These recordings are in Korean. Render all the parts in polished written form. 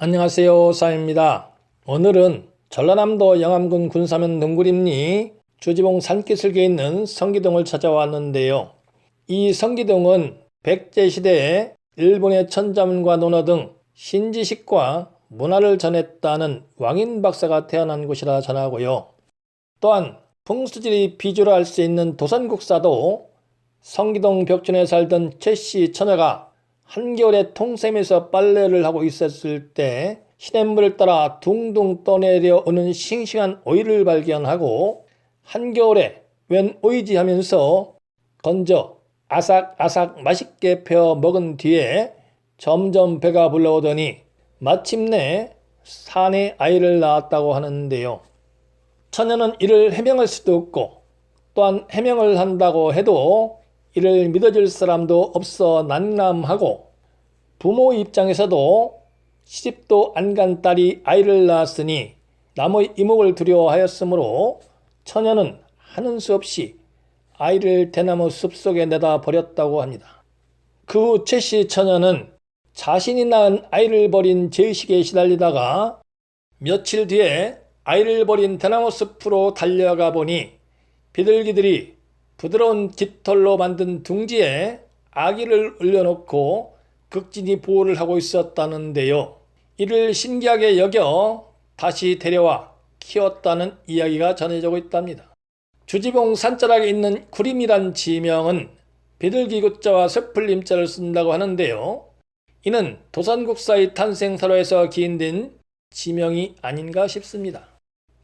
안녕하세요, 사입니다. 오늘은 전라남도 영암군 군사면 동구림리 주지봉 산기슭에 있는 성기동을 찾아왔는데요. 이 성기동은 백제시대에 일본의 천자문과 논어 등 신지식과 문화를 전했다는 왕인박사가 태어난 곳이라 전하고요. 또한 풍수지리 비주로 알 수 있는 도선국사도 성기동 벽촌에 살던 최씨 처녀가 한겨울에 통샘에서 빨래를 하고 있었을 때 시냇물을 따라 둥둥 떠내려오는 싱싱한 오이를 발견하고 한겨울에 웬 오이지 하면서 건져 아삭아삭 맛있게 베어 먹은 뒤에 점점 배가 불러오더니 마침내 산에 아이를 낳았다고 하는데요. 처녀는 이를 해명할 수도 없고 또한 해명을 한다고 해도 이를 믿어줄 사람도 없어 난감하고 부모 입장에서도 시집도 안 간 딸이 아이를 낳았으니 남의 이목을 두려워하였으므로 처녀는 하는 수 없이 아이를 대나무 숲속에 내다 버렸다고 합니다. 그 후 최씨 처녀는 자신이 낳은 아이를 버린 죄의식에 시달리다가 며칠 뒤에 아이를 버린 대나무 숲으로 달려가 보니 비둘기들이 부드러운 깃털로 만든 둥지에 아기를 올려놓고 극진히 보호를 하고 있었다는데요. 이를 신기하게 여겨 다시 데려와 키웠다는 이야기가 전해지고 있답니다. 주지봉 산자락에 있는 구림이란 지명은 비둘기 구자와 쇠풀 임자를 쓴다고 하는데요. 이는 도선국사의 탄생사로에서 기인된 지명이 아닌가 싶습니다.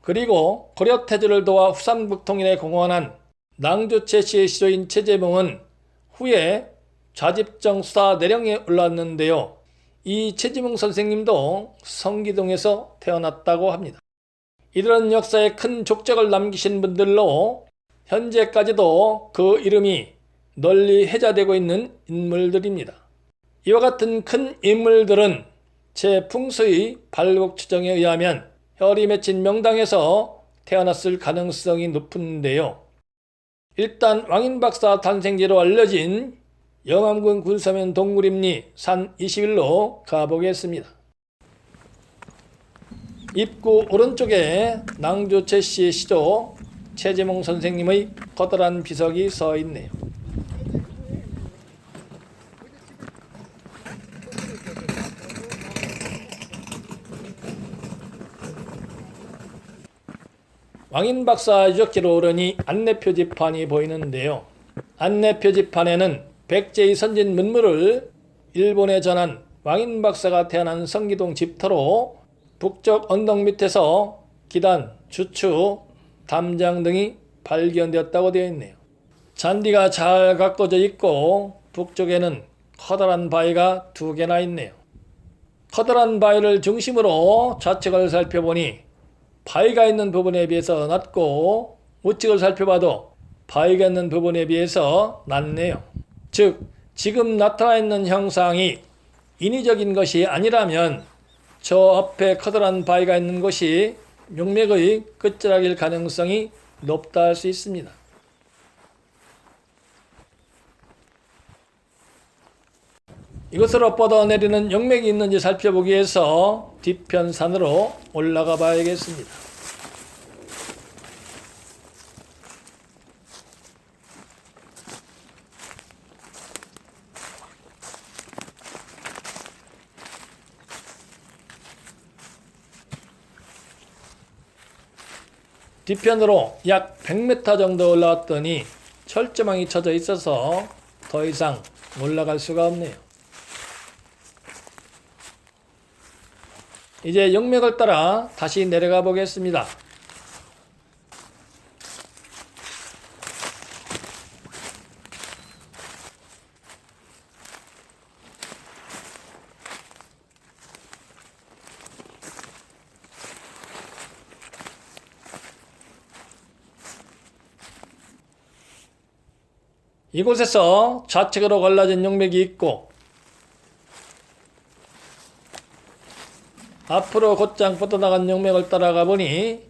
그리고 고려태조를 도와 후삼국통일에 공헌한 낭조 최씨의 시조인 최재봉은 후에 좌집정 수사 내령에 올랐는데요. 이 최재봉 선생님도 성기동에서 태어났다고 합니다. 이런 역사에 큰 족적을 남기신 분들로 현재까지도 그 이름이 널리 회자되고 있는 인물들입니다. 이와 같은 큰 인물들은 제풍수의 발국 추정에 의하면 혈이 맺힌 명당에서 태어났을 가능성이 높은데요. 일단 왕인박사 탄생지로 알려진 영암군 군사면 동구림리 산 21로 가보겠습니다. 입구 오른쪽에 낭조 최씨의 시조 최재봉 선생님의 커다란 비석이 서 있네요. 왕인박사 유적지로 오르니 안내표지판이 보이는데요. 안내표지판에는 백제의 선진 문물을 일본에 전한 왕인박사가 태어난 성기동 집터로 북쪽 언덕 밑에서 기단, 주추, 담장 등이 발견되었다고 되어 있네요. 잔디가 잘 가꿔져 있고 북쪽에는 커다란 바위가 2개나 있네요. 커다란 바위를 중심으로 좌측을 살펴보니 바위가 있는 부분에 비해서 낮고 우측을 살펴봐도 바위가 있는 부분에 비해서 낮네요. 즉 지금 나타나 있는 형상이 인위적인 것이 아니라면 저 앞에 커다란 바위가 있는 곳이 용맥의 끝자락일 가능성이 높다 할 수 있습니다. 이것으로 뻗어내리는 용맥이 있는지 살펴보기 위해서 뒤편 산으로 올라가 봐야겠습니다. 뒤편으로 약 100m 정도 올라왔더니 철조망이 쳐져 있어서 더 이상 올라갈 수가 없네요. 이제 용맥을 따라 다시 내려가 보겠습니다. 이곳에서 좌측으로 갈라진 용맥이 있고 앞으로 곧장 뻗어나간 용맥을 따라가 보니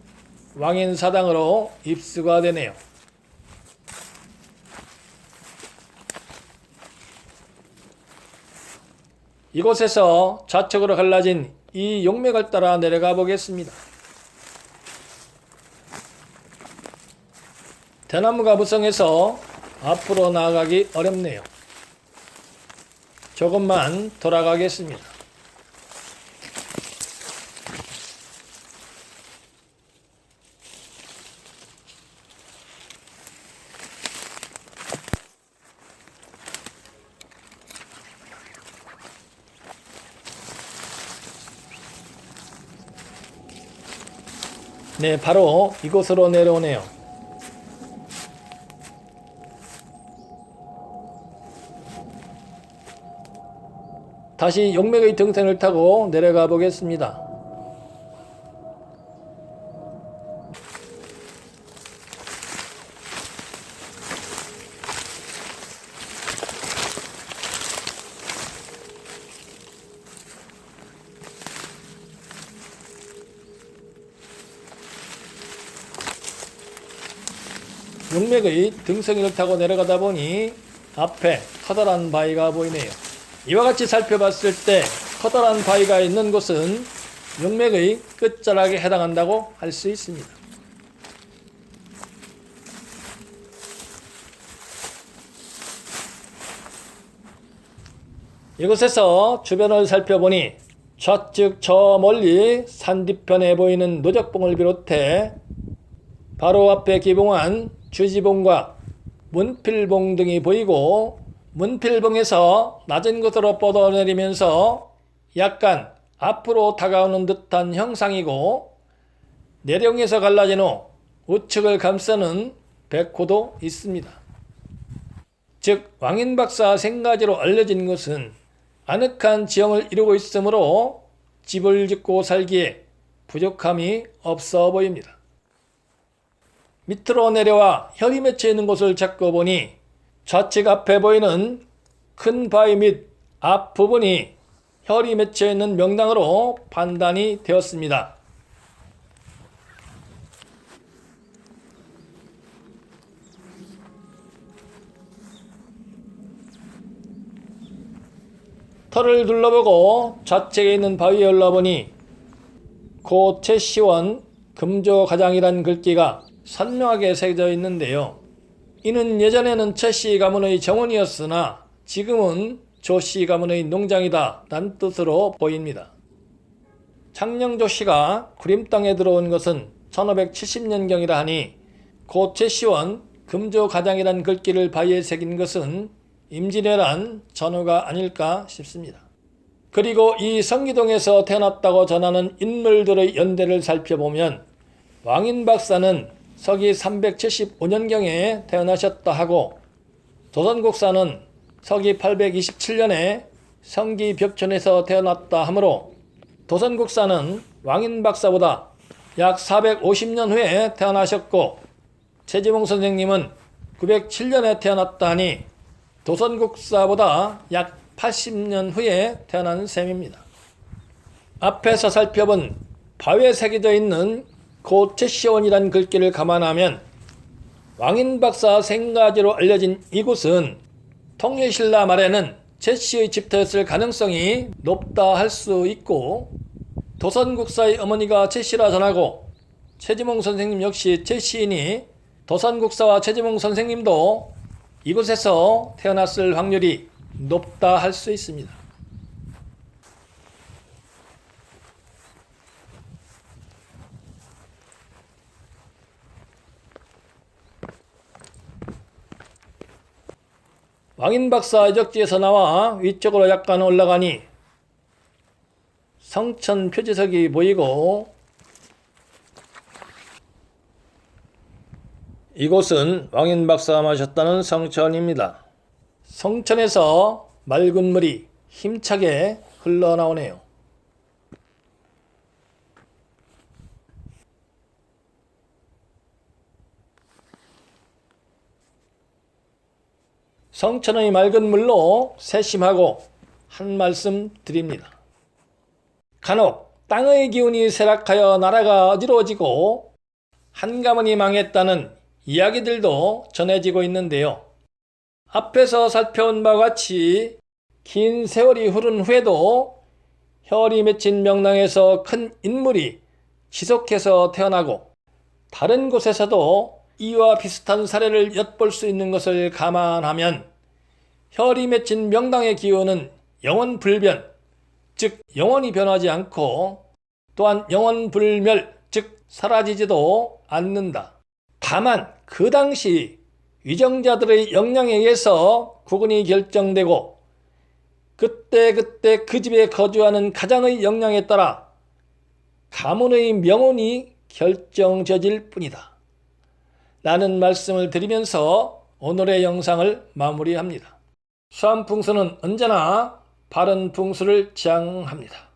왕인사당으로 입수가 되네요. 이곳에서 좌측으로 갈라진 이 용맥을 따라 내려가 보겠습니다. 대나무가 무성해서 앞으로 나아가기 어렵네요. 조금만 돌아가겠습니다. 네, 바로 이곳으로 내려오네요. 다시 용맥의 등산을 타고 내려가 보겠습니다. 용맥의 등성이를 타고 내려가다 보니 앞에 커다란 바위가 보이네요. 이와 같이 살펴봤을 때 커다란 바위가 있는 곳은 용맥의 끝자락에 해당한다고 할 수 있습니다. 이곳에서 주변을 살펴보니 좌측 저 멀리 산 뒤편에 보이는 노적봉을 비롯해 바로 앞에 기봉한 주지봉과 문필봉 등이 보이고, 문필봉에서 낮은 곳으로 뻗어내리면서 약간 앞으로 다가오는 듯한 형상이고, 내령에서 갈라진 후 우측을 감싸는 백호도 있습니다. 즉 왕인박사 생가지로 알려진 곳은 아늑한 지형을 이루고 있으므로 집을 짓고 살기에 부족함이 없어 보입니다. 밑으로 내려와 혈이 맺혀 있는 곳을 찾고 보니 좌측 앞에 보이는 큰 바위 및 앞부분이 혈이 맺혀 있는 명당으로 판단이 되었습니다. 털을 둘러보고 좌측에 있는 바위에 올라보니 고 최시원 금조가장이란 글귀가 선명하게 새겨져 있는데요. 이는 예전에는 최씨 가문의 정원이었으나 지금은 조씨 가문의 농장이다 란 뜻으로 보입니다. 창녕조 씨가 구림 땅에 들어온 것은 1570년경이라 하니 고 최시원 금조가장이란 글귀를 바위에 새긴 것은 임진왜란 전후가 아닐까 싶습니다. 그리고 이 성기동에서 태어났다고 전하는 인물들의 연대를 살펴보면 왕인박사는 서기 375년경에 태어나셨다 하고, 도선국사는 서기 827년에 성기 벽촌에서 태어났다 하므로 도선국사는 왕인박사보다 약 450년 후에 태어나셨고, 최지봉 선생님은 907년에 태어났다 하니 도선국사보다 약 80년 후에 태어난 셈입니다. 앞에서 살펴본 바위에 새겨져 있는 고 최시원이란 글귀를 감안하면 왕인박사 생가지로 알려진 이곳은 통일신라 말에는 최씨의 집터였을 가능성이 높다 할 수 있고, 도선국사의 어머니가 최씨라 전하고 최지봉 선생님 역시 최씨이니 도선국사와 최지봉 선생님도 이곳에서 태어났을 확률이 높다 할 수 있습니다. 왕인박사 유적지에서 나와 위쪽으로 약간 올라가니 성천 표지석이 보이고, 이곳은 왕인박사가 마셨다는 성천입니다. 성천에서 맑은 물이 힘차게 흘러나오네요. 성천의 맑은 물로 세심하고 한 말씀 드립니다. 간혹 땅의 기운이 쇠락하여 나라가 어지러워지고 한 가문이 망했다는 이야기들도 전해지고 있는데요. 앞에서 살펴온 바와 같이 긴 세월이 흐른 후에도 혈이 맺힌 명랑에서 큰 인물이 지속해서 태어나고 다른 곳에서도 이와 비슷한 사례를 엿볼 수 있는 것을 감안하면 혈이 맺힌 명랑의 기운은 영원불변, 즉 영원히 변하지 않고 또한 영원불멸, 즉 사라지지도 않는다. 다만 그 당시 위정자들의 역량에 의해서 구분이 결정되고 그때 그 집에 거주하는 가장의 역량에 따라 가문의 명운이 결정져질 뿐이다 라는 말씀을 드리면서 오늘의 영상을 마무리합니다. 수암풍수는 언제나 바른 풍수를 지향합니다.